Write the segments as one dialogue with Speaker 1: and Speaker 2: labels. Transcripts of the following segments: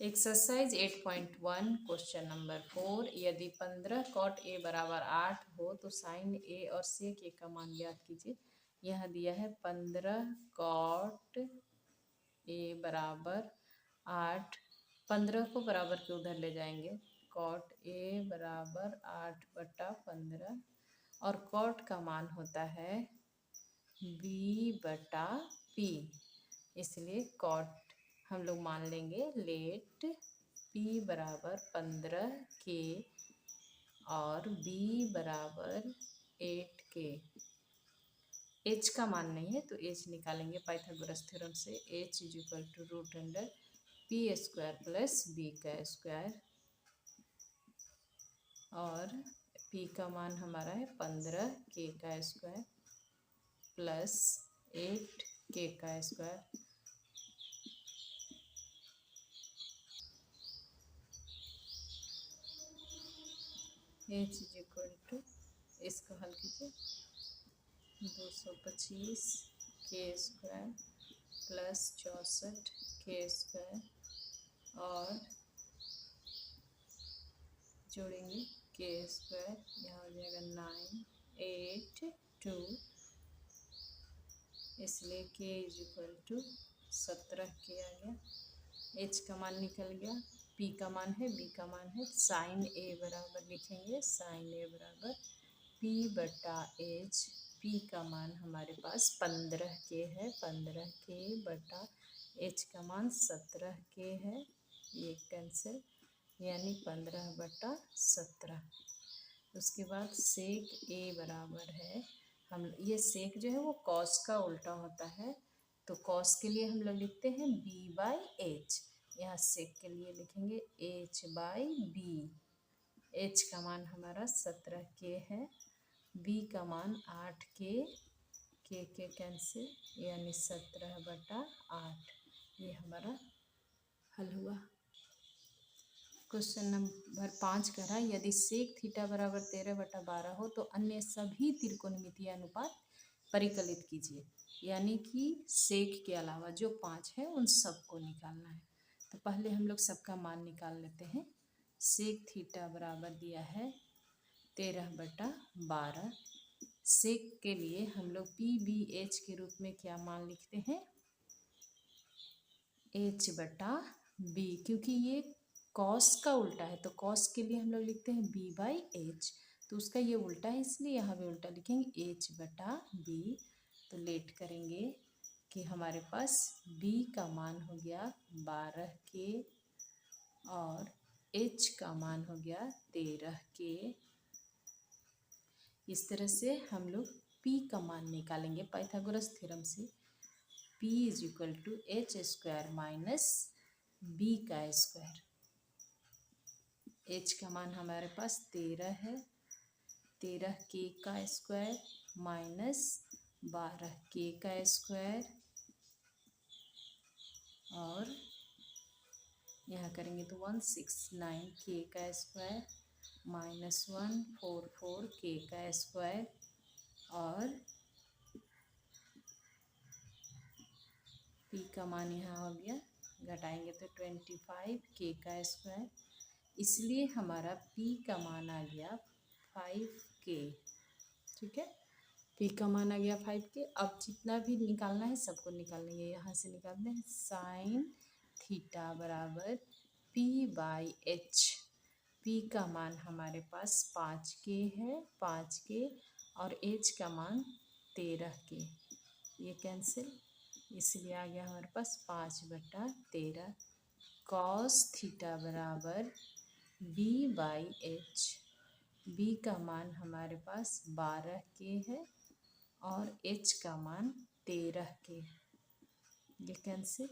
Speaker 1: Exercise 8.1 question number 4। यदि 15 cot A बराबर 8 हो तो साइन ए और सेक ए का मान ज्ञात कीजिए। यह दिया है 15 कॉट ए बराबर 8। 15 को बराबर के उधर ले जाएंगे। कॉट ए बराबर 8/15 और कॉट का मान होता है b/p, इसलिए कॉट हम लोग मान लेंगे लेट p बराबर 15 के और b बराबर 8 के। h का मान नहीं है तो h निकालेंगे पाइथागोरस थ्योरम से। h = √p² प्लस b का स्क्वायर और p का मान हमारा है 15 k का स्क्वायर प्लस 8 k का स्क्वायर। h इसको हल कीजिए। 225 के स्क्वायर प्लस 64 के स्क्वायर और जोड़ेंगे के स्क्वायर, यहाँ हो जाएगा 982, इसलिए के = 17 के आ गया। h का मान निकल गया, p का मान है, b का मान है। साइन a बराबर लिखेंगे, साइन a बराबर p/h। p का मान हमारे पास 15 के है, 15 के बटा h का मान 17 के है, ये कैंसिल, यानी 15/17। उसके बाद सेक a बराबर है, हम ये सेक जो है वो कॉस का उल्टा होता है, तो कॉस के लिए हम लोग लिखते हैं b/h। यहाँ सेक के लिए लिखेंगे h/b। h का मान हमारा 17 के है, b का मान 8 के कैंसिल, यानी 17/8। ये हमारा हल हुआ। क्वेश्चन नंबर 5 कह रहा है यदि सेक थीटा बराबर 13/12 हो तो अन्य सभी त्रिकोणमितीय अनुपात परिकलित कीजिए। यानी कि सेक के अलावा जो 5 है उन सबको निकालना है। तो पहले हम लोग सबका मान निकाल लेते हैं। सेक थीटा बराबर दिया है 13/12। सेक के लिए हम लोग p/b/h के रूप में क्या मान लिखते हैं, h/b, क्योंकि ये कॉस का उल्टा है तो कॉस के लिए हम लोग लिखते हैं b/h, तो उसका ये उल्टा है इसलिए यहाँ पे उल्टा लिखेंगे h/b। तो लेट करेंगे कि हमारे पास b का मान हो गया 12 के और h का मान हो गया 13 के। इस तरह से हम लोग p का मान निकालेंगे पाइथागोरस थ्योरम से। p = h² माइनस b का स्क्वायर। h का मान हमारे पास 13 है, 13 के का स्क्वायर माइनस 12 के का स्क्वायर और यहाँ करेंगे तो 169 के का स्क्वायर माइनस 144 के का स्क्वायर और p का मान यहाँ हो गया, घटाएंगे तो 25 के का स्क्वायर, इसलिए हमारा p का मान आ गया 5k। ठीक है, p का मान आ गया 5k। अब जितना भी निकालना है सबको निकाल लेंगे। यहाँ से निकालते हैं साइन थीटा बराबर p/h। p का मान हमारे पास 5k है, 5k और h का मान 13k, ये कैंसिल, इसलिए आ गया हमारे पास 5/13। कॉस थीटा बराबर b/h। b का मान हमारे पास 12k है और h का मान 13k, ये कैंसिल,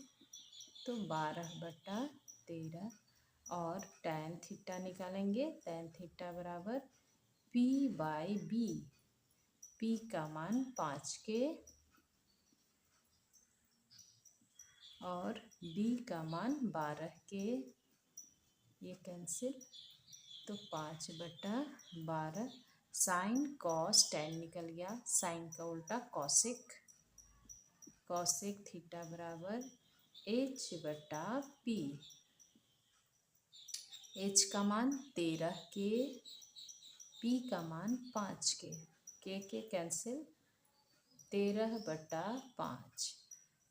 Speaker 1: तो 12/13। और tan थीटा निकालेंगे, tan थीटा बराबर p/b। p का मान 5k और b का मान 12k, ये कैंसिल, तो 5/12। साइन कॉस tan निकल गया, साइन का उल्टा कॉसेक। कॉसेक थीटा बराबर h/p। एच का मान 13 के, पी का मान 5 के कैंसिल 13/5।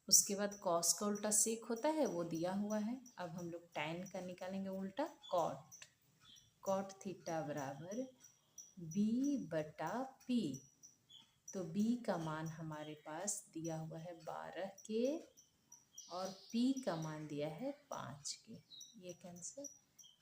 Speaker 1: उसके बाद कॉस का उल्टा सेक होता है वो दिया हुआ है। अब हम लोग टैन का निकालेंगे उल्टा, कॉट थीटा बराबर b/p। तो b का मान हमारे पास दिया हुआ है 12 के और p का मान दिया है 5 के, ये कैंसिल,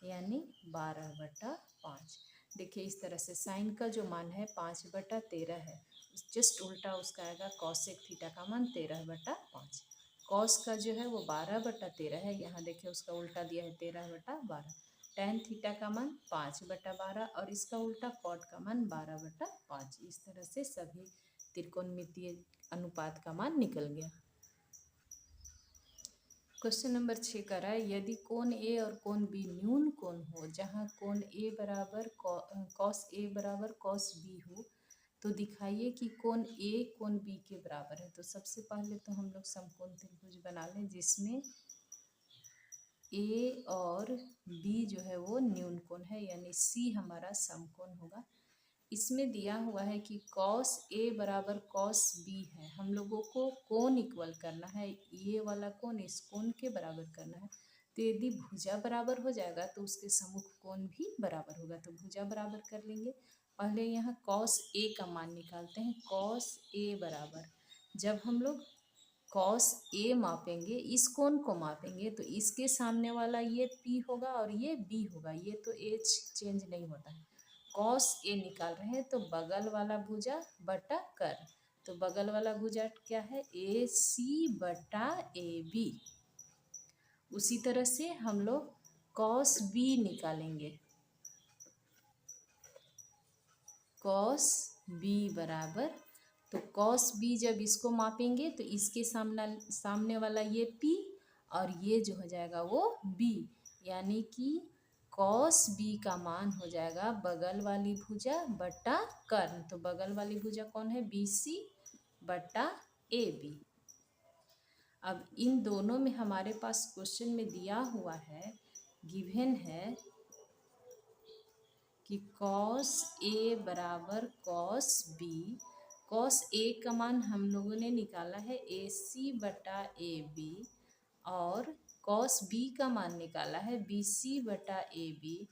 Speaker 1: यानी 12/5। देखिए इस तरह से साइन का जो मान है 5/13 है, जस्ट उल्टा उसका आएगा कॉसेक थीटा का मान 13/5। कॉस का जो है वो 12/13 है, यहाँ देखिए उसका उल्टा दिया है 13/12। टैन थीटा का मान 5/12 और इसका उल्टा कॉट का मान 12/5। इस तरह से सभी त्रिकोणमितीय अनुपात का मान निकल गया। क्वेश्चन नंबर 6 कर रहा है, यदि कोण ए और कोण बी न्यून कोण हो, जहाँ कोण ए बराबर कॉस ए बराबर कॉस बी हो, तो दिखाइए कि कोण ए कोण बी के बराबर है। तो सबसे पहले तो हम लोग समकोण त्रिभुज बना लें जिसमें ए और बी जो है वो न्यून कोण है, यानी सी हमारा समकोण होगा। इसमें दिया हुआ है कि कॉस ए बराबर कॉस बी है, हम लोगों को कोण इक्वल करना है, ये वाला कोण इस कोण के बराबर करना है। तो यदि भुजा बराबर हो जाएगा तो उसके सम्मुख कोण भी बराबर होगा, तो भुजा बराबर कर लेंगे। पहले यहाँ कॉस ए का मान निकालते हैं। कॉस ए बराबर, जब हम लोग कॉस ए मापेंगे, इस कोण को मापेंगे, तो इसके सामने वाला ये पी होगा और ये बी होगा, ये तो एच चेंज नहीं होता है। कॉस ए निकाल रहे हैं तो बगल वाला भुजा बटा कर, तो बगल वाला भुजा क्या है, ए सी बटा ए बी। उसी तरह से हम लोग कॉस बी निकालेंगे। कॉस बी बराबर, तो कॉस बी जब इसको मापेंगे तो इसके सामने वाला ये पी और ये जो हो जाएगा वो बी, यानी कि कॉस बी का मान हो जाएगा बगल वाली भुजा बटा कर्ण। तो बगल वाली भुजा कौन है, बी सी बटा ए बी। अब इन दोनों में हमारे पास क्वेश्चन में दिया हुआ है, गिवन है कि कॉस ए बराबर कॉस बी। कॉस ए का मान हम लोगों ने निकाला है ए सी बटा ए बी और कॉस बी का मान निकाला है बी सी बटा ए बी।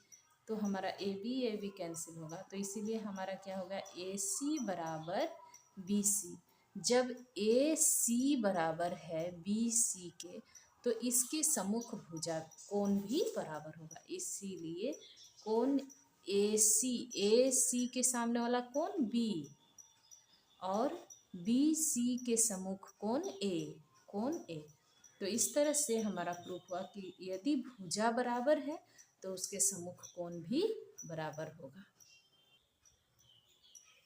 Speaker 1: तो हमारा ए बी कैंसिल होगा, तो इसीलिए हमारा क्या होगा, ए सी बराबर बी सी। जब ए सी बराबर है बी सी के, तो इसके सम्मुख भुजा कोण भी बराबर होगा, इसीलिए कोण ए सी के सामने वाला कोण बी और बी सी के सम्मुख कोण ए। तो इस तरह से हमारा प्रूफ हुआ कि यदि भुजा बराबर है तो उसके सम्मुख कोण भी बराबर होगा।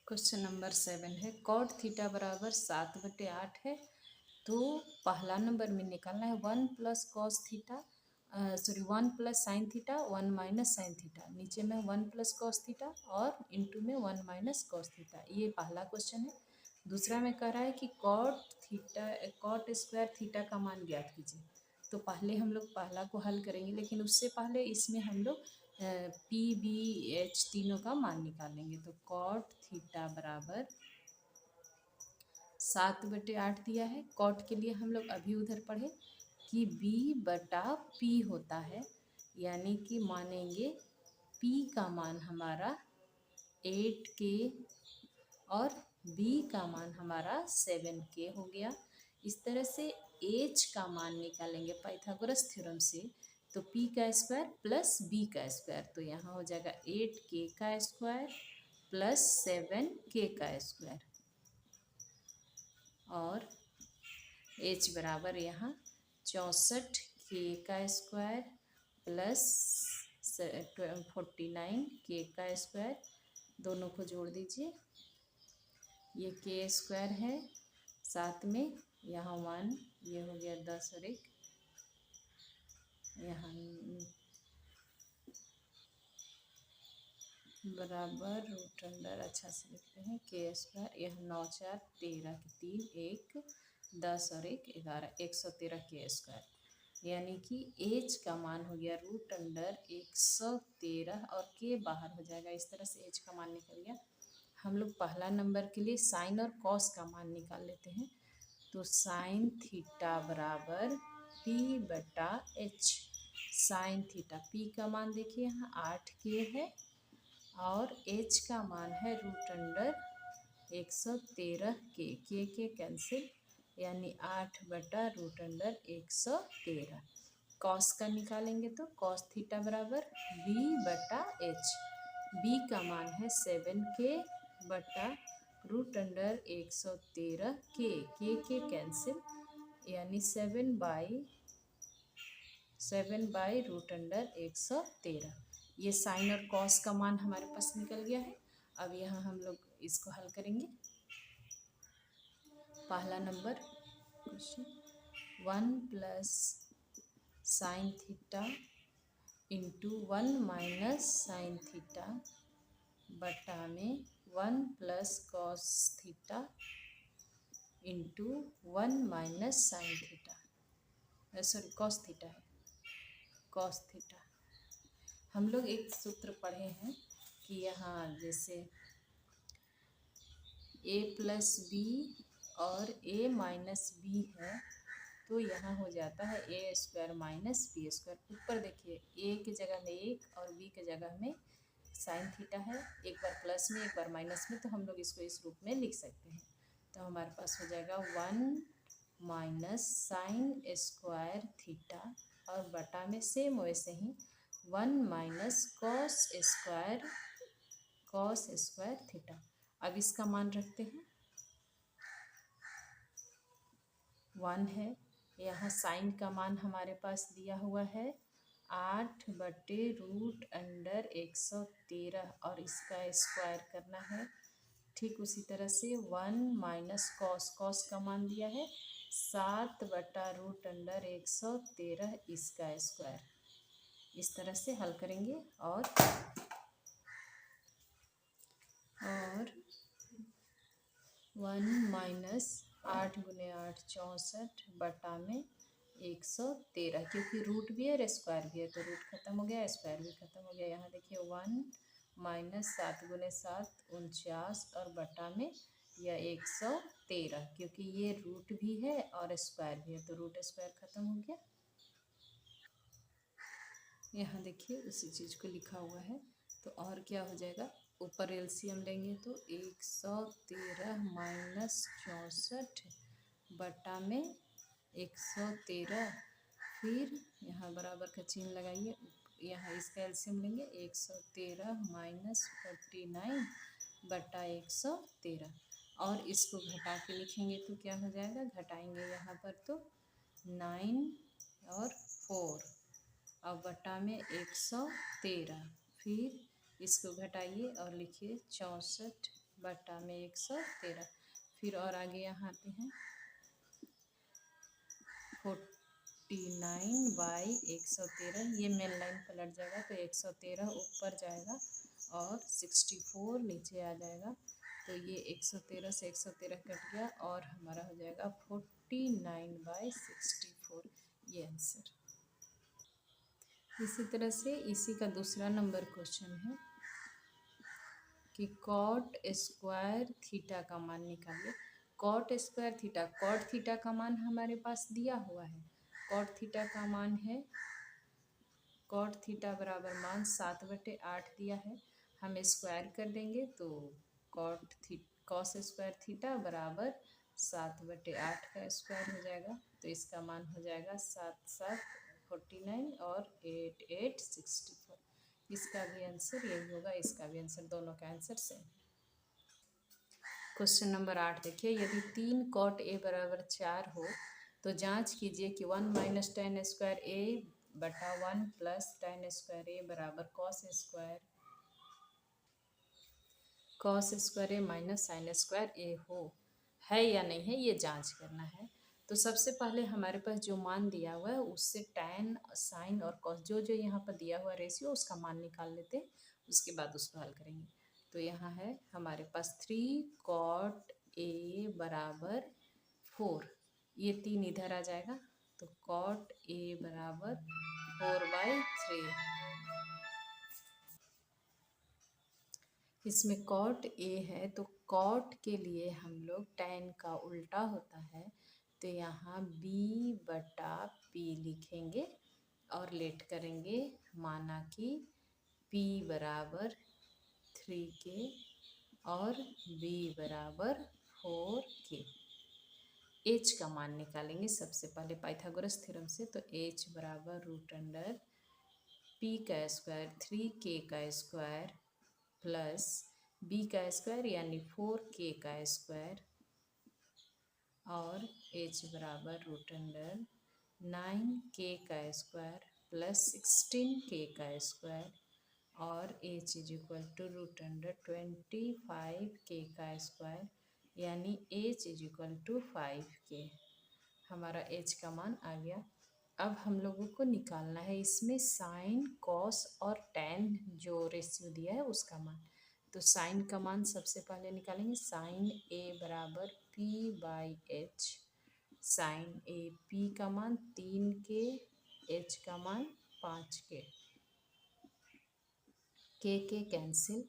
Speaker 1: क्वेश्चन नंबर 7 है, कॉट थीटा बराबर 7/8 है, तो पहला नंबर में निकालना है 1 plus cos theta, 1 plus sine theta 1 minus sine theta, नीचे में 1 प्लस कॉस थीटा और इंटू में 1 माइनस कॉस थीटा। ये पहला क्वेश्चन है। दूसरा में कह रहा है कि कॉट स्क्वायर थीटा का मान ज्ञात कीजिए। तो पहले हम लोग पहला को हल करेंगे, लेकिन उससे पहले इसमें हम लोग पी बी एच तीनों का मान निकालेंगे। तो कॉट थीटा बराबर 7/8 दिया है। कॉट के लिए हम लोग अभी उधर पढ़े कि b बटा p होता है, यानी कि मानेंगे p का मान हमारा 8k और b का मान हमारा 7k हो गया। इस तरह से h का मान निकालेंगे पाइथागोरस थ्योरम से, तो p का स्क्वायर प्लस b का स्क्वायर, तो यहाँ हो जाएगा 8k का स्क्वायर प्लस 7k का स्क्वायर और h बराबर यहाँ 64k का स्क्वायर प्लस 49k का स्क्वायर, दोनों को जोड़ दीजिए, ये k स्क्वायर है, साथ में यहाँ 1, ये हो गया 10 और 1, यहाँ बराबर रूट अंडर, अच्छा से लिखते हैं k स्क्वायर, यह 9 4 13 3 1 10 और 1 11 113 k स्क्वायर। यानी कि एच का मान हो गया रूट अंडर 113 और के बाहर हो जाएगा। इस तरह से एच का मान निकल गया। हम लोग पहला नंबर के लिए साइन और कॉस का मान निकाल लेते हैं। तो साइन थीटा बराबर पी बटा एच। साइन थीटा पी का मान देखिए यहाँ 8 के है और एच का मान है रूट अंडर 113 के कैंसिल, यानी 8 बटा रूट अंडर 113। कॉस का निकालेंगे तो कॉस थीटा बराबर बी बटा एच। बी का मान है 7 के बटा रूट अंडर 113 के कैंसिल, यानी 7 बाई रूट अंडर 113। ये साइन और कॉस का मान हमारे पास निकल गया है। अब यहाँ हम लोग इसको हल करेंगे। पहला number question 1 plus sine theta into 1 minus sine theta बटा में 1 plus cos theta into 1 minus sine theta, sorry cos theta है, कॉस थीटा। हम लोग एक सूत्र पढ़े हैं कि यहाँ जैसे ए प्लस बी और ए माइनस बी है तो यहाँ हो जाता है ए स्क्वायर माइनस बी स्क्वायर। ऊपर देखिए ए की जगह में 1 और बी की जगह में साइन थीटा है, एक बार प्लस में एक बार माइनस में, तो हम लोग इसको इस रूप में लिख सकते हैं। तो हमारे पास हो जाएगा 1 माइनस साइन स्क्वायर थीटा और बटा में सेम वैसे ही 1 माइनस कॉस स्क्वायर थीटा। अब इसका मान रखते हैं 1 है। यहाँ साइन का मान हमारे पास दिया हुआ है 8 बटे रूट अंडर 113 और इसका स्क्वायर करना है। ठीक उसी तरह से 1 माइनस कॉस का मान दिया है 7 बटा रूट अंडर 113 इसका स्क्वायर। इस तरह से हल करेंगे और 1 माइनस 8 गुने 8 64 बटा में 113, क्योंकि रूट भी है और स्क्वायर भी है तो रूट खत्म हो गया, स्क्वायर भी खत्म हो गया। यहाँ देखिए 1 माइनस 7 गुने 7 49 और बटा में यह 113, क्योंकि ये रूट भी है और स्क्वायर भी है तो रूट स्क्वायर खत्म हो गया। यहाँ देखिए उसी चीज़ को लिखा हुआ है। तो और क्या हो जाएगा, ऊपर एलसीएम लेंगे तो 113 माइनस 64 बटा में 113, फिर यहाँ बराबर का चिन्ह लगाइए, यहाँ इसका एलसीएम लेंगे 113 माइनस 49 बटा 113 और इसको घटा के लिखेंगे तो क्या हो जाएगा, घटाएंगे यहाँ पर तो 9 और 4 और बटा में 113, फिर इसको घटाइए और लिखिए 64 बटा में 113, फिर और आगे यहाँ आते हैं 49 बाई 113, ये मेन लाइन पलट जाएगा तो 113 ऊपर जाएगा और 64 नीचे आ जाएगा। तो ये 113 से 113 कट गया और हमारा हो जाएगा 49 बाई 64, ये आंसर। इसी तरह से इसी का दूसरा नंबर क्वेश्चन है कि कॉट स्क्वायर थीटा का मान निकालिए। Cot square theta, cot theta का मान हमारे पास दिया हुआ है। कॉट थीटा का मान है, कॉट थीटा बराबर मान 7/8 दिया है, हम स्क्वायर कर देंगे तो कॉस स्क्वायर थीटा बराबर 7/8 का स्क्वायर हो जाएगा। तो इसका मान हो जाएगा 7×7 49 और 8×8 64। इसका भी आंसर यही होगा, इसका भी आंसर, दोनों का आंसर सेम। क्वेश्चन नंबर 8 देखिए, यदि 3 कॉट ए बराबर 4 हो तो जांच कीजिए कि 1 माइनस tan स्क्वायर ए बटा 1 प्लस tan स्क्वायर ए बराबर कॉस स्क्वायर ए माइनस साइन स्क्वायर ए हो, है या नहीं है, ये जांच करना है। तो सबसे पहले हमारे पास जो मान दिया हुआ है उससे tan साइन और कॉस जो जो यहाँ पर दिया हुआ रेशियो उसका मान निकाल लेते हैं, उसके बाद उसको हल करेंगे। तो यहाँ है हमारे पास 3 कॉट ए बराबर 4, ये 3 इधर आ जाएगा तो कॉट ए बराबर 4/3। इसमें कॉट ए है तो कॉट के लिए हम लोग tan का उल्टा होता है, तो यहाँ b बटा p लिखेंगे और लेट करेंगे। माना कि p बराबर 3k और b बराबर 4k। h का मान निकालेंगे सबसे पहले पाइथागोरस थ्योरम से। तो h बराबर √अंडर p का स्क्वायर 3k का स्क्वायर प्लस b का स्क्वायर यानी 4k का स्क्वायर और h बराबर √अंडर 9k का स्क्वायर प्लस 16k का स्क्वायर और h is equal to √under 25k का स्क्वायर यानी h is equal to 5k। हमारा h का मान आ गया। अब हम लोगों को निकालना है इसमें साइन, कॉस और टैन जो रेशियो दिया है उसका मान। तो साइन का मान सबसे पहले निकालेंगे। साइन a बराबर p/h। साइन a p का मान 3k, h का मान 5k। k cancel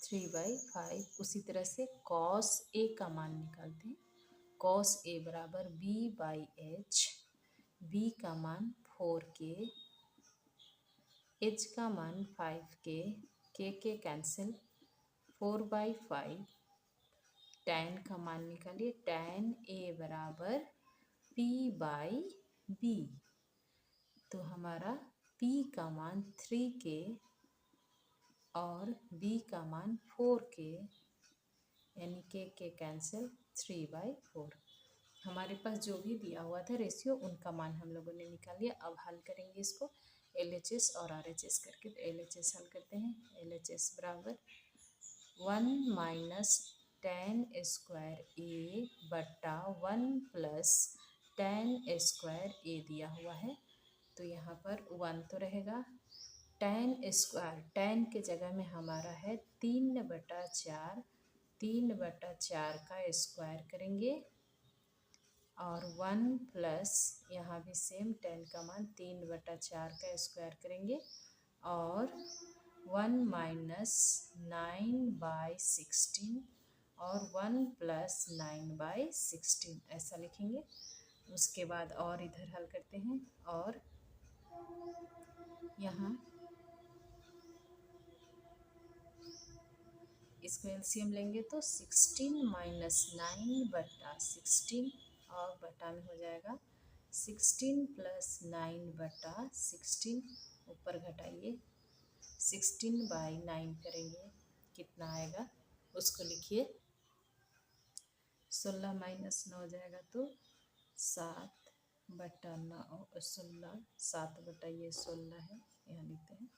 Speaker 1: 3/5। उसी तरह से कॉस a का मान निकालते हैं। कॉस a बराबर b/h। b का मान 4k, h का मान 5k। k cancel 4/5। tan का मान निकालिए। tan a बराबर p/b। तो हमारा p का मान 3k और b का मान 4k यानी k कैंसिल 3/4। हमारे पास जो भी दिया हुआ था रेशियो उनका मान हम लोगों ने निकाल लिया। अब हल करेंगे इसको LHS और RHS करके। तो LHS हल करते हैं। LHS बराबर 1 माइनस tan स्क्वायर a बटा 1 प्लस tan स्क्वायर a दिया हुआ है तो यहाँ पर 1 तो रहेगा। tan स्क्वायर, tan के जगह में हमारा है 3/4। 3/4 का स्क्वायर करेंगे और 1 प्लस यहाँ भी सेम tan का मान 3/4 का स्क्वायर करेंगे और 1 माइनस 9/16 और 1 प्लस 9/16 ऐसा लिखेंगे। उसके बाद और इधर हल करते हैं और यहाँ इसको एलसीएम लेंगे तो 16 माइनस 9/16 और बटा में हो जाएगा 16 प्लस 9/16। ऊपर घटाइए 16/9 करेंगे कितना आएगा उसको लिखिए। 16 माइनस 9 हो जाएगा तो 7/9। 16 7/16 है यहाँ लिखते हैं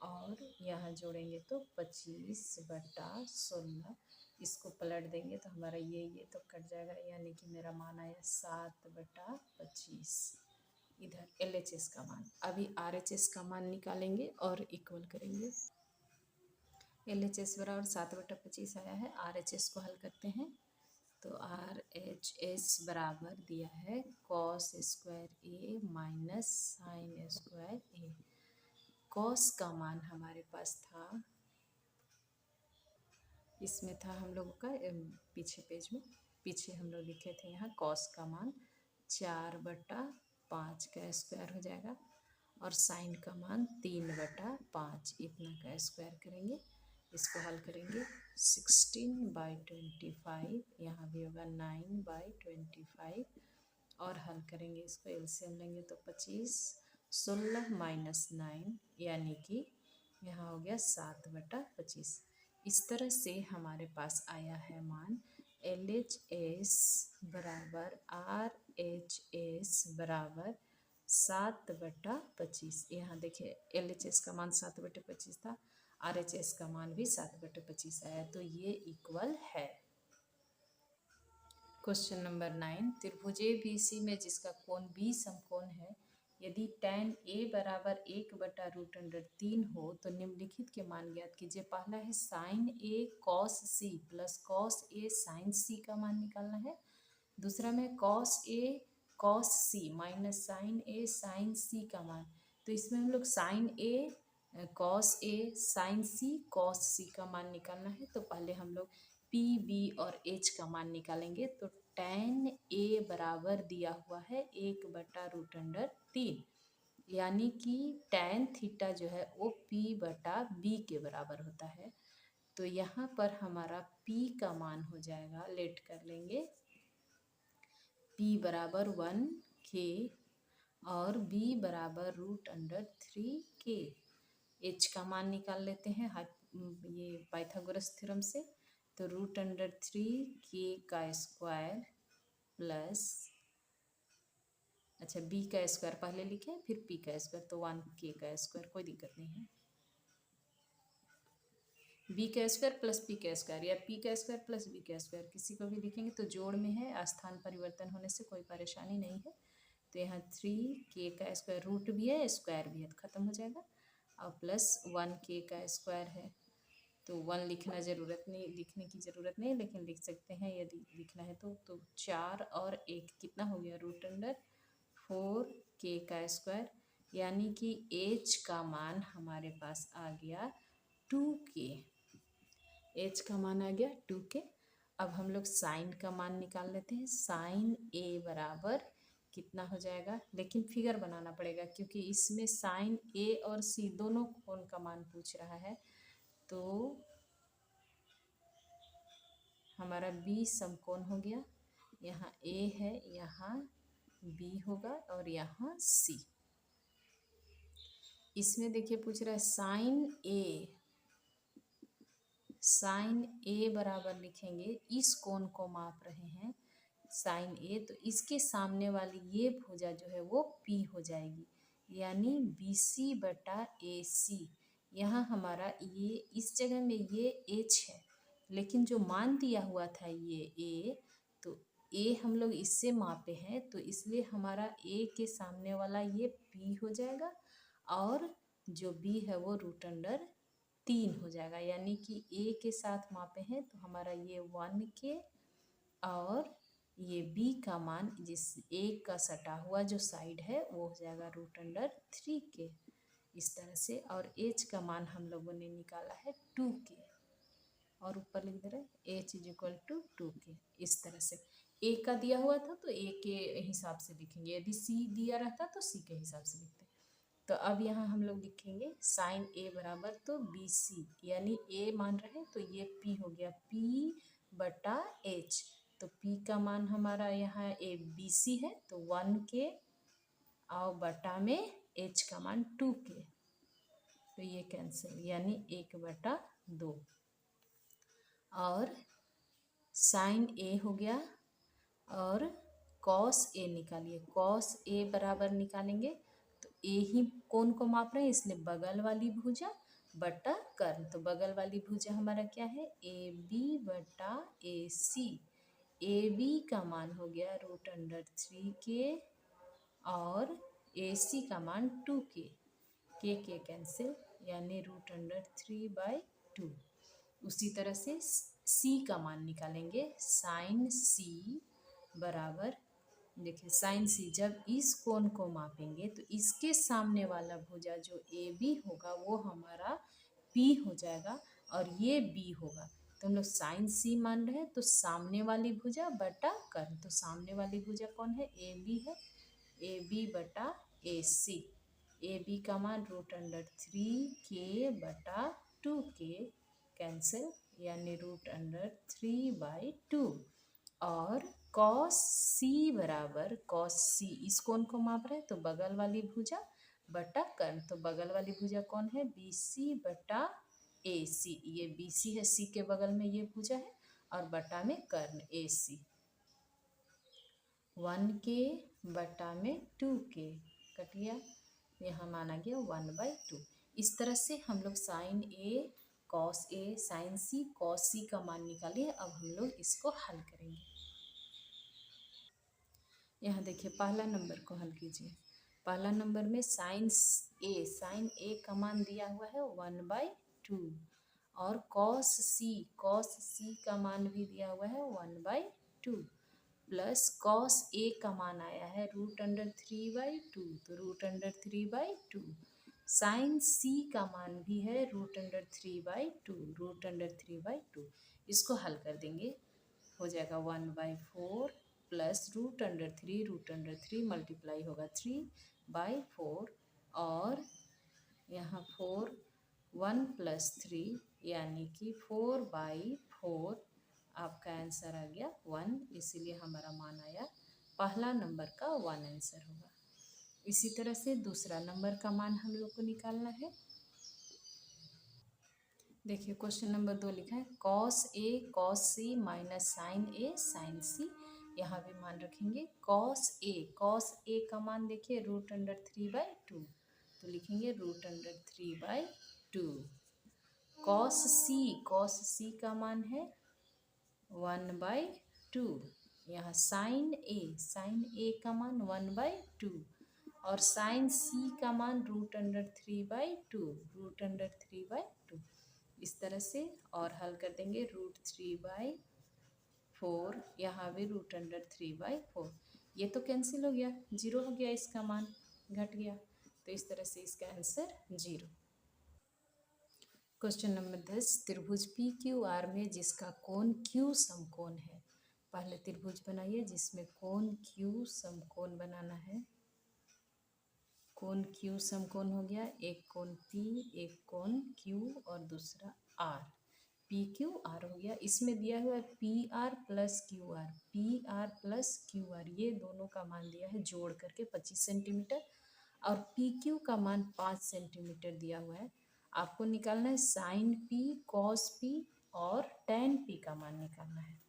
Speaker 1: और यहाँ जोड़ेंगे तो 25/16। इसको पलट देंगे तो हमारा ये तो कट जाएगा यानी कि मेरा मान आया 7/25। इधर LHS का मान। अभी RHS का मान निकालेंगे और इक्वल करेंगे। LHS बराबर 7/25 आया है। RHS को हल करते हैं तो RHS बराबर दिया है cos square a minus sine square a। Cos का मान हमारे पास था, इसमें था हम लोगों का पीछे पेज में, पीछे हम लोग लिखे थे यहाँ कॉस का मान 4/5 का स्क्वायर हो जाएगा और साइन का मान 3/5 इतना का स्क्वायर करेंगे। इसको हल करेंगे 16/25, यहाँ भी होगा 9/25 और हल करेंगे इसको एलसीएम लेंगे तो 25। 16 माइनस 9 यानी कि यहाँ हो गया 7/25। इस तरह से हमारे पास आया है मान LHS बराबर RHS बराबर 7/25। यहाँ देखिए LHS का मान 7/25 था, RHS का मान भी 7/25 आया तो ये इक्वल है। क्वेश्चन नंबर 9, त्रिभुजे BC में जिसका कोण B समकोण है, यदि tan A बराबर 1/√3 हो तो निम्नलिखित के मान ज्ञात कीजिए। पहला है sin A cos C plus cos A sin C का मान निकालना है। दूसरा में cos A cos C minus sine A sine C का मान, तो इसमें हम लोग sine A cos A sine C cos C का मान निकालना है। तो पहले हम लोग पी बी और एच का मान निकालेंगे। तो tan ए बराबर दिया हुआ है 1/√3, यानी कि tan थीटा जो है वो p/b के बराबर होता है। तो यहाँ पर हमारा p का मान हो जाएगा, लेट कर लेंगे, p बराबर 1k और b बराबर √3k। h का मान निकाल लेते हैं ये पाइथागोरस थ्योरम से। तो √3k का स्क्वायर प्लस, अच्छा b का स्क्वायर पहले लिखें फिर p का स्क्वायर, तो 1k का स्क्वायर, कोई दिक्कत नहीं है। b का स्क्वायर प्लस p का स्क्वायर या p का स्क्वायर प्लस b का स्क्वायर, किसी को भी लिखेंगे तो जोड़ में है, स्थान परिवर्तन होने से कोई परेशानी नहीं है। तो यहाँ 3k का स्क्वायर, रूट भी है स्क्वायर भी है, तो खत्म हो जाएगा, और प्लस 1k का स्क्वायर है। तो 1 लिखना ज़रूरत नहीं, लिखने की ज़रूरत नहीं, लेकिन लिख सकते हैं यदि लिखना है तो 4 और 1 कितना हो गया, √4k का स्क्वायर, यानी कि h का मान हमारे पास आ गया 2k। h का मान आ गया 2k। अब हम लोग साइन का मान निकाल लेते हैं। साइन a बराबर कितना हो जाएगा, लेकिन फिगर बनाना पड़ेगा क्योंकि इसमें साइन a और c दोनों कोण का मान पूछ रहा है। तो हमारा b समकोण हो गया, यहाँ a है, यहाँ b होगा और यहाँ c। इसमें देखिए पूछ रहा है साइन ए बराबर लिखेंगे, इस कोण को माप रहे हैं साइन ए, तो इसके सामने वाली ये भुजा जो है वो P हो जाएगी, यानी BC/AC। यहाँ हमारा ये इस जगह में ये H है, लेकिन जो मान दिया हुआ था ये A, तो A हम लोग इससे मापे हैं, तो इसलिए हमारा A के सामने वाला ये P हो जाएगा और जो B है वो √3 हो जाएगा, यानी कि A के साथ मापे हैं तो हमारा ये 1k और ये b का मान जिस एक का सटा हुआ जो साइड है वो हो जाएगा √3k, इस तरह से। और h का मान हम लोगों ने निकाला है 2k, और ऊपर लिख दे रहे हैं h = 2k। इस तरह से a का दिया हुआ था तो a के हिसाब से लिखेंगे, यदि c दिया रहता तो c के हिसाब से लिखते। तो अब यहाँ हम लोग लिखेंगे साइन a बराबर, तो BC, यानी a मान रहे हैं तो ये p हो गया, P/H। तो p का मान हमारा यहाँ BC है तो 1k और बटा में h का मान 2k, तो ये कैंसिल, यानी 1/2। और साइन a हो गया और कॉस a निकालिए। कॉस a बराबर निकालेंगे तो a ही कोण को माप रहे हैं, इसलिए बगल वाली भुजा बटा कर्ण, तो बगल वाली भुजा हमारा क्या है, AB/AC। AB का मान हो गया √3k और AC का मान 2k, k कैंसिल, यानी √3/2। उसी तरह से C का मान निकालेंगे। साइन C बराबर, देखिए साइन C जब इस कोण को मापेंगे तो इसके सामने वाला भुजा जो AB होगा वो हमारा P हो जाएगा और ये B होगा। तो हम लोग साइन C मान रहे हैं तो सामने वाली भुजा बटा कर्ण, तो सामने वाली भुजा कौन है, AB है, AB/AC। AB का मान √3k/2k कैंसिल, यानी √3/2। और कॉस C बराबर, कॉस C इस कोण को माप रहे हैं तो बगल वाली भुजा बटा कर्ण, तो बगल वाली भुजा कौन है, BC/AC। ये BC है, C के बगल में ये भुजा है और बटा में कर्ण AC, 1k बटा में 2k कट गया, यहाँ माना गया 1/2। इस तरह से हम लोग sine A cos A sine C cos C का मान निकालिए। अब हम लोग इसको हल करेंगे। यहाँ देखिए पहला नंबर को हल कीजिए। पहला नंबर में साइन A का मान दिया हुआ है 1/2 और कॉस C का मान भी दिया हुआ है 1/2, प्लस कॉस ए का मान आया है √3/2, तो √3/2। साइन सी का मान भी है √3/2, √3/2। इसको हल कर देंगे, हो जाएगा 1/4 प्लस √3 मल्टीप्लाई होगा 3/4, और यहाँ 4 1 + 3 यानी कि 4/4। आपका आंसर आ गया 1, इसीलिए हमारा मान आया पहला नंबर का 1 आंसर होगा। इसी तरह से दूसरा नंबर का मान हम लोग को निकालना है। देखिए क्वेश्चन नंबर 2 लिखा है cos A cos C minus sine A sine C। यहाँ भी मान रखेंगे cos A का मान देखिए √3/2, तो लिखेंगे √3/2। cos C का मान है 1/2। यहाँ साइन A का मान 1/2, और साइन C का मान √3/2। इस तरह से और हल कर देंगे √3/4, यहाँ भी √3/4। ये तो कैंसिल हो गया, 0 हो गया, इसका मान घट गया, तो इस तरह से इसका आंसर 0। क्वेश्चन नंबर 10 त्रिभुज पी क्यू आर में जिसका कोण क्यू समकोण है। पहले त्रिभुज बनाइए जिसमें कोण क्यू समकोण बनाना है। कोण क्यू समकोण हो गया, एक कोण पी, एक कोण क्यू और दूसरा आर। पी क्यू आर हो गया, इसमें दिया हुआ है P R plus Q R, P R plus Q R, ये दोनों का मान दिया है जोड़ करके 25 सेंटीमीटर, और पी क्यू का मान 5 सेंटीमीटर दिया हुआ है। आपको निकालना है साइन पी, कॉस पी और टेन पी का मान निकालना है।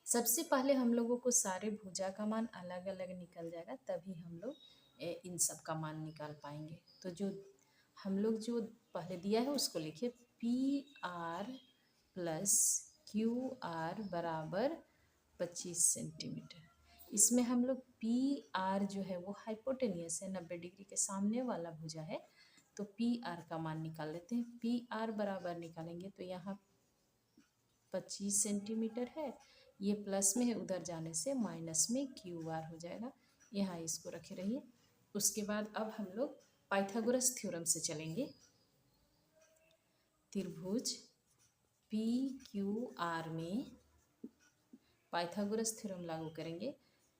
Speaker 1: सबसे पहले हम लोगों को सारे भुजा का मान अलग अलग निकल जाएगा, तभी हम लोग इन सब का मान निकाल पाएंगे। तो जो हम लोग जो पहले दिया है उसको लिखिए P R plus Q R बराबर 25 सेंटीमीटर। इसमें हम लोग पी आर जो है वो हाइपोटेनियस है, 90 डिग्री के सामने वाला भुजा है, तो पी आर का मान निकाल लेते हैं। पी आर बराबर निकालेंगे तो यहाँ 25 सेंटीमीटर है, ये प्लस में है, उधर जाने से माइनस में क्यू आर हो जाएगा। यहाँ इसको रखे रहिए। उसके बाद अब हम लोग पाइथागोरस थ्योरम से चलेंगे। त्रिभुज पी क्यू आर में पाइथागोरस थ्योरम लागू करेंगे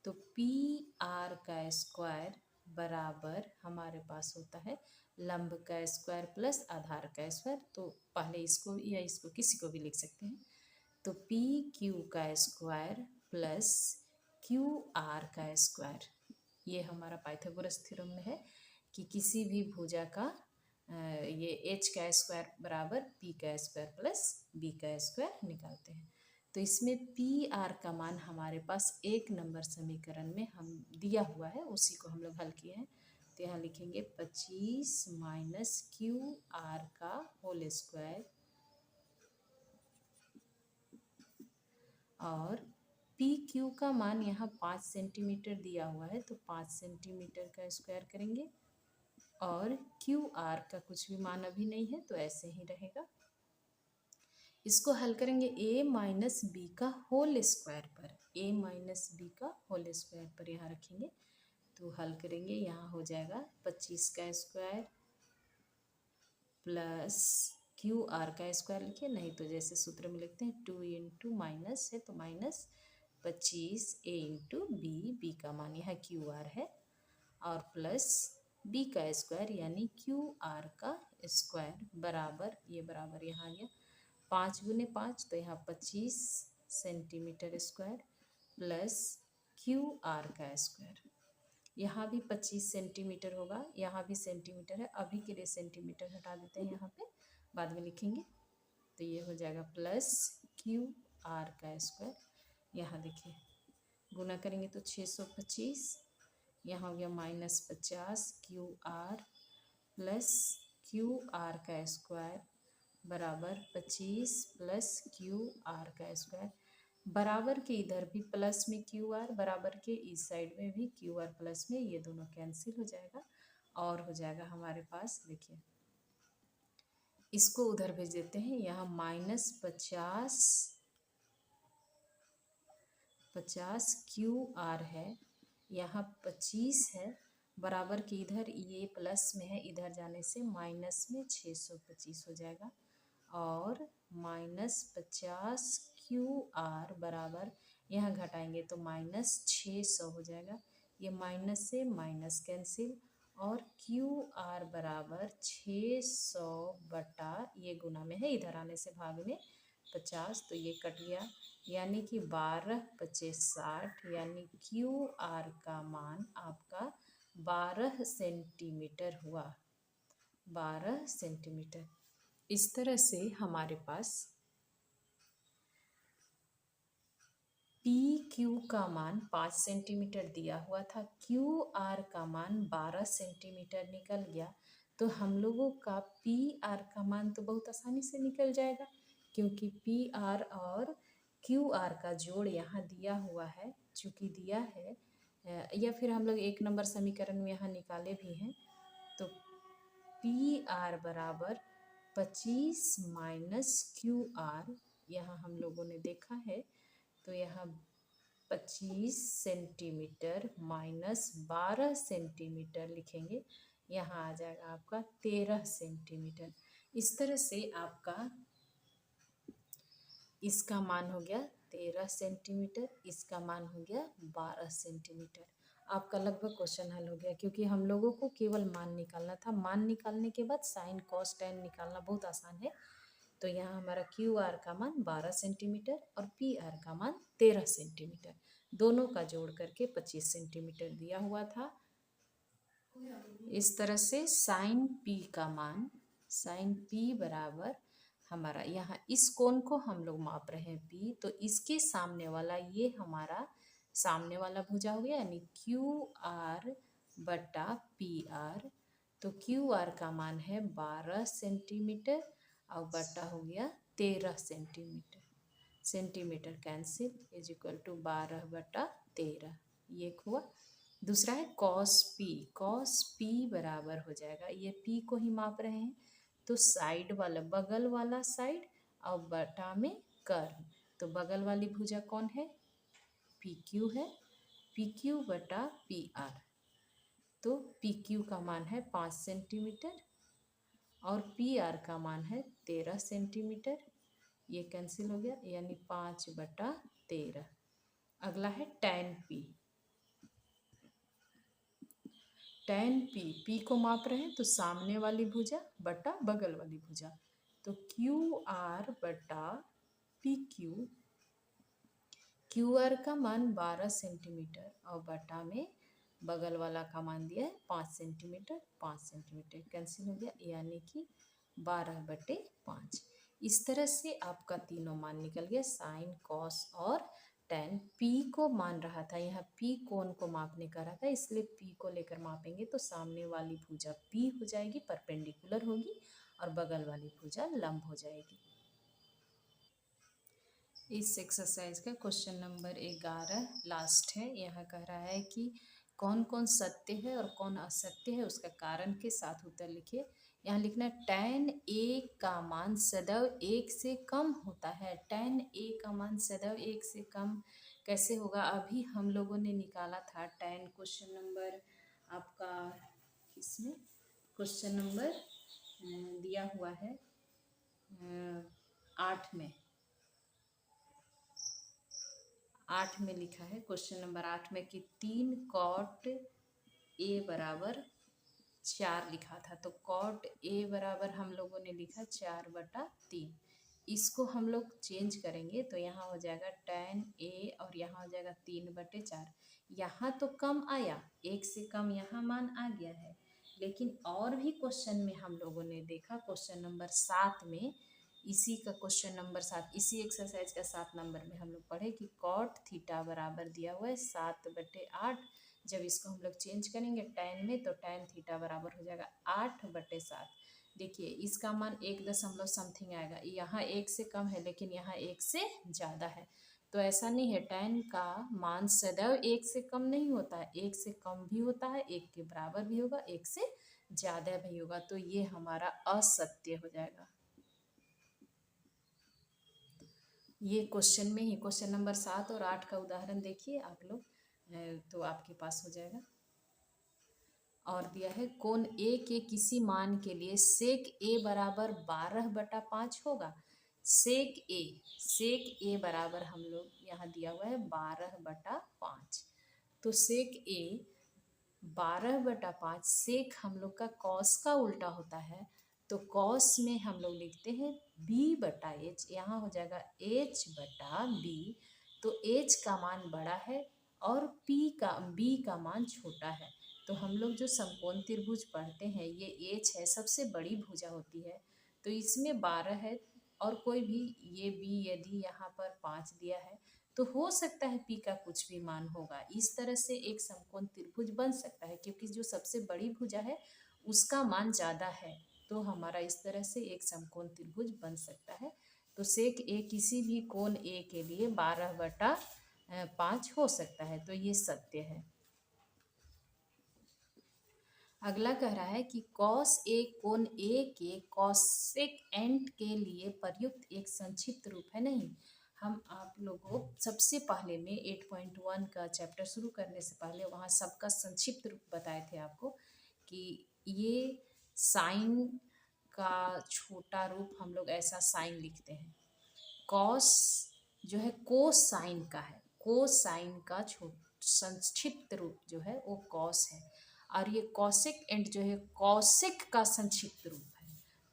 Speaker 1: तो पी आर का स्क्वायर बराबर हमारे पास होता है लंब का स्क्वायर प्लस आधार का स्क्वायर। तो पहले इसको या इसको किसी को भी लिख सकते हैं। तो पी क्यू का स्क्वायर प्लस क्यू आर का स्क्वायर, ये हमारा पाइथागोरस थ्योरम में है कि किसी भी भुजा का ये एच का स्क्वायर बराबर पी का स्क्वायर प्लस बी का स्क्वायर निकालते हैं। तो इसमें पी आर का मान हमारे पास 1 नंबर समीकरण में हम दिया हुआ है, उसी को हम लोग हल किए हैं। तो यहाँ लिखेंगे 25 माइनस क्यू आर का होल स्क्वायर, और पी क्यू का मान यहाँ 5 सेंटीमीटर दिया हुआ है, तो 5 सेंटीमीटर का स्क्वायर करेंगे, और क्यू आर का कुछ भी मान अभी नहीं है तो ऐसे ही रहेगा। इसको हल करेंगे a माइनस बी का होल स्क्वायर पर, a माइनस बी का होल स्क्वायर पर यहाँ रखेंगे, तो हल करेंगे, यहाँ हो जाएगा 25 का स्क्वायर प्लस क्यू आर का स्क्वायर लिखिए, नहीं तो जैसे सूत्र में लिखते हैं 2 इंटू माइनस है तो माइनस 25 a इंटू बी का मान यहाँ क्यू आर है, और प्लस बी का स्क्वायर यानी क्यू आर का स्क्वायर बराबर, ये बराबर यहाँ आ गया 5 गुने 5, तो यहाँ 25 centimetre square plus Q R का स्क्वायर, यहाँ भी 25 सेंटीमीटर होगा, यहाँ भी सेंटीमीटर है, अभी के लिए सेंटीमीटर हटा देते हैं, यहाँ पे बाद में लिखेंगे। तो ये हो जाएगा प्लस क्यू आर का स्क्वायर, यहाँ देखिए गुना करेंगे तो 625, यहाँ हो गया minus 50 Q R plus Q R का स्क्वायर बराबर 25 प्लस क्यू आर का स्क्वायर, बराबर के इधर भी प्लस में क्यू आर, बराबर के इस साइड में भी क्यू आर प्लस में, ये दोनों कैंसिल हो जाएगा, और हो जाएगा हमारे पास, देखिए इसको उधर भेज देते हैं, यहाँ -50 50 QR है, यहाँ 25 है, बराबर के इधर ये प्लस में है, इधर जाने से माइनस में 625 हो जाएगा। और -50 QR बराबर यहाँ घटाएंगे तो -600 हो जाएगा। ये माइनस से माइनस कैंसिल, और QR बराबर 600 बटा ये गुना में है, इधर आने से भाग में 50, तो ये कट गया, यानी कि 12 25 60, यानी QR का मान आपका 12 सेंटीमीटर हुआ, 12 सेंटीमीटर। इस तरह से हमारे पास PQ का मान 5 सेंटीमीटर दिया हुआ था, QR का मान 12 सेंटीमीटर निकल गया। तो हम लोगों का PR का मान तो बहुत आसानी से निकल जाएगा, क्योंकि PR और QR का जोड़ यहाँ दिया हुआ है, चूँकि दिया है, या फिर हम लोग 1 नंबर समीकरण में यहाँ निकाले भी हैं। तो PR बराबर 25 माइनस QR, यहाँ हम लोगों ने देखा है, तो यहाँ 25 सेंटीमीटर माइनस 12 सेंटीमीटर लिखेंगे, यहाँ आ जाएगा आपका 13 सेंटीमीटर। इस तरह से आपका इसका मान हो गया 13 सेंटीमीटर, इसका मान हो गया 12 सेंटीमीटर। आपका लगभग क्वेश्चन हल हो गया, क्योंकि हम लोगों को केवल मान निकालना था। मान निकालने के बाद साइन कॉस टेन निकालना बहुत आसान है। तो यहाँ हमारा QR का मान 12 सेंटीमीटर और PR का मान 13 सेंटीमीटर, दोनों का जोड़ करके 25 सेंटीमीटर दिया हुआ था। इस तरह से साइन P का मान, साइन P बराबर हमारा, यहाँ इस कोण को हम लोग माप रहे हैं P, तो इसके सामने वाला ये हमारा सामने वाला भुजा हो गया, यानी QR बटा PR। तो QR का मान है 12 सेंटीमीटर और बटा हो गया 13 centimetre, centimetre cancel is equal to 12 बटा 13, ये हुआ। दूसरा है कॉस P, कॉस P बराबर हो जाएगा, ये P को ही माप रहे हैं, तो साइड वाला, बगल वाला साइड और बटा में कर्व, तो बगल वाली भुजा कौन है, PQ है, PQ बटा PR। तो PQ का मान है 5 सेंटीमीटर और PR का मान है 13 सेंटीमीटर, ये कैंसिल हो गया, यानी 5 बटा 13। अगला है tan P, tan P, P को माप रहे हैं तो सामने वाली भुजा बटा बगल वाली भुजा, तो QR बटा PQ, QR का मान 12 सेंटीमीटर और बटा में बगल वाला का मान दिया है 5 सेंटीमीटर, 5 सेंटीमीटर कैंसिल हो गया, यानी कि 12 बटे 5। इस तरह से आपका तीनों मान निकल गया, साइन कॉस और tan। P को मान रहा था, यहाँ P कोण को मापने का रहा था, इसलिए P को लेकर मापेंगे तो सामने वाली भुजा P हो जाएगी, परपेंडिकुलर होगी, और बगल वाली भुजा लंब हो जाएगी। इस एक्सरसाइज का क्वेश्चन नंबर 11 लास्ट है। यहाँ कह रहा है कि कौन कौन सत्य है और कौन असत्य है, उसका कारण के साथ उत्तर लिखिए। यहाँ लिखना है tan A का मान सदैव 1 से कम होता है। tan A का मान सदैव 1 से कम कैसे होगा, अभी हम लोगों ने निकाला था tan, क्वेश्चन नंबर आपका किसमें, क्वेश्चन नंबर दिया हुआ है 8 में, 8 में लिखा है, क्वेश्चन नंबर 8 में कि 3 cot A बराबर 4 लिखा था, तो cot A बराबर हम लोगों ने लिखा 4 बटा 3। इसको हम लोग चेंज करेंगे तो यहाँ हो जाएगा tan A और यहाँ हो जाएगा 3 बटे 4। यहाँ तो कम आया, 1 से कम यहाँ मान आ गया है, लेकिन और भी क्वेश्चन में हम लोगों ने देखा, क्वेश्चन नंबर 7 में, इसी का क्वेश्चन नंबर 7, इसी एक्सरसाइज का 7 नंबर में हम लोग पढ़े कि कॉट थीटा बराबर दिया हुआ है 7 बटे 8। जब इसको हम लोग चेंज करेंगे tan में, तो tan थीटा बराबर हो जाएगा 8 बटे 7। देखिए इसका मान 1 दशमलव समथिंग आएगा, यहाँ 1 से कम है लेकिन यहाँ 1 से ज़्यादा है, तो ऐसा नहीं है, tan का मान सदैव 1 से कम नहीं होता है, 1 से कम भी होता है, 1 के बराबर भी होगा, 1 से ज़्यादा भी होगा, तो ये हमारा असत्य हो जाएगा। ये क्वेश्चन में ही क्वेश्चन नंबर 7 और 8 का उदाहरण देखिए आप लोग, तो आपके पास हो जाएगा। और दिया है कोण ए के किसी मान के लिए सेक ए बराबर 12/5 होगा। सेक ए बराबर हम लोग यहाँ दिया हुआ है 12/5। तो सेक ए 12/5, सेक हम लोग का कॉस का उल्टा होता है, तो कॉस में हम लोग लिखते हैं b/h, यहाँ हो जाएगा h/b। तो h का मान बड़ा है और b का मान छोटा है। तो हम लोग जो समकोण त्रिभुज पढ़ते हैं, ये h है, सबसे बड़ी भुजा होती है, तो इसमें 12 है और कोई भी ये b यदि यहाँ पर 5 दिया है तो हो सकता है p का कुछ भी मान होगा। इस तरह से एक समकोण त्रिभुज बन सकता है, क्योंकि जो सबसे बड़ी भुजा है उसका मान ज़्यादा है, तो हमारा इस तरह से एक समकोण त्रिभुज बन सकता है। तो सेक ए किसी भी कोण ए के लिए 12/5 हो सकता है, तो ये सत्य है। अगला कह रहा है कि कॉस ए कोण ए के कॉसेक एंट के लिए प्रयुक्त एक संक्षिप्त रूप है। नहीं, हम आप लोगों को सबसे पहले में 8.1 का चैप्टर शुरू करने से पहले वहाँ सबका संक्षिप्त रूप बताए थे आपको कि ये साइन का छोटा रूप हम लोग ऐसा साइन लिखते हैं। कॉस जो है कोसाइन का है, कोसाइन का संक्षिप्त रूप जो है वो कॉस है, और ये कॉसेक एंड जो है कॉसेक का संक्षिप्त रूप है।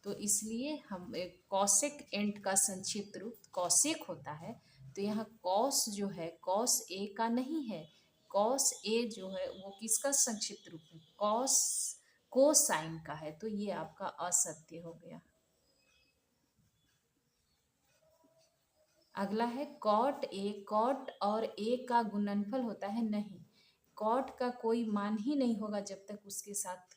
Speaker 1: तो इसलिए हम एक कॉसेक एंड का संक्षिप्त रूप कॉसेक होता है। तो यहाँ कॉस जो है कॉस ए का नहीं है, कॉस ए जो है वो किसका संक्षिप्त रूप है, कॉस कोसाइन का है, तो ये आपका असत्य हो गया। अगला है कॉट और ए का गुणनफल होता है। नहीं, कॉट का कोई मान ही नहीं होगा जब तक उसके साथ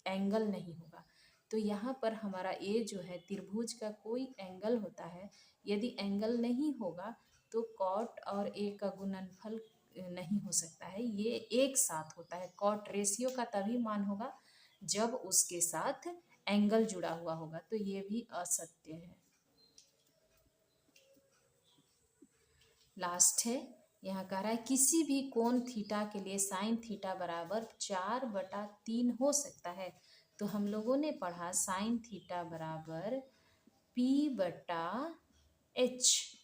Speaker 1: एंगल नहीं होगा। तो यहाँ पर हमारा ए जो है त्रिभुज का कोई एंगल होता है, यदि एंगल नहीं होगा तो कॉट और ए का गुणनफल नहीं हो सकता है, ये एक साथ होता है। कॉट रेशियो का तभी मान होगा जब उसके साथ एंगल जुड़ा हुआ होगा, तो ये भी असत्य है। लास्ट है, यहाँ कह रहा है किसी भी कोण थीटा के लिए साइन थीटा बराबर 4/3 हो सकता है। तो हम लोगों ने पढ़ा साइन थीटा बराबर p/h।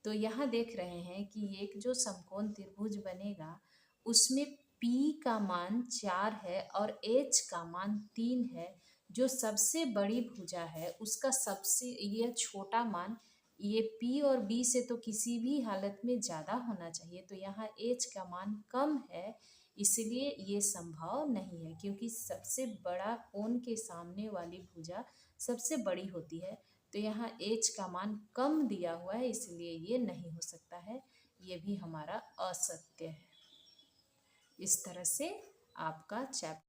Speaker 1: तो यहाँ देख रहे हैं कि एक जो समकोण त्रिभुज बनेगा उसमें p का मान 4 है और h का मान 3 है। जो सबसे बड़ी भुजा है उसका सबसे यह छोटा मान, ये p और b से तो किसी भी हालत में ज़्यादा होना चाहिए, तो यहाँ h का मान कम है, इसलिए ये संभव नहीं है, क्योंकि सबसे बड़ा कोण के सामने वाली भुजा सबसे बड़ी होती है। तो यहाँ h का मान कम दिया हुआ है, इसलिए ये नहीं हो सकता है, ये भी हमारा असत्य है। इस तरह से आपका चैप्टर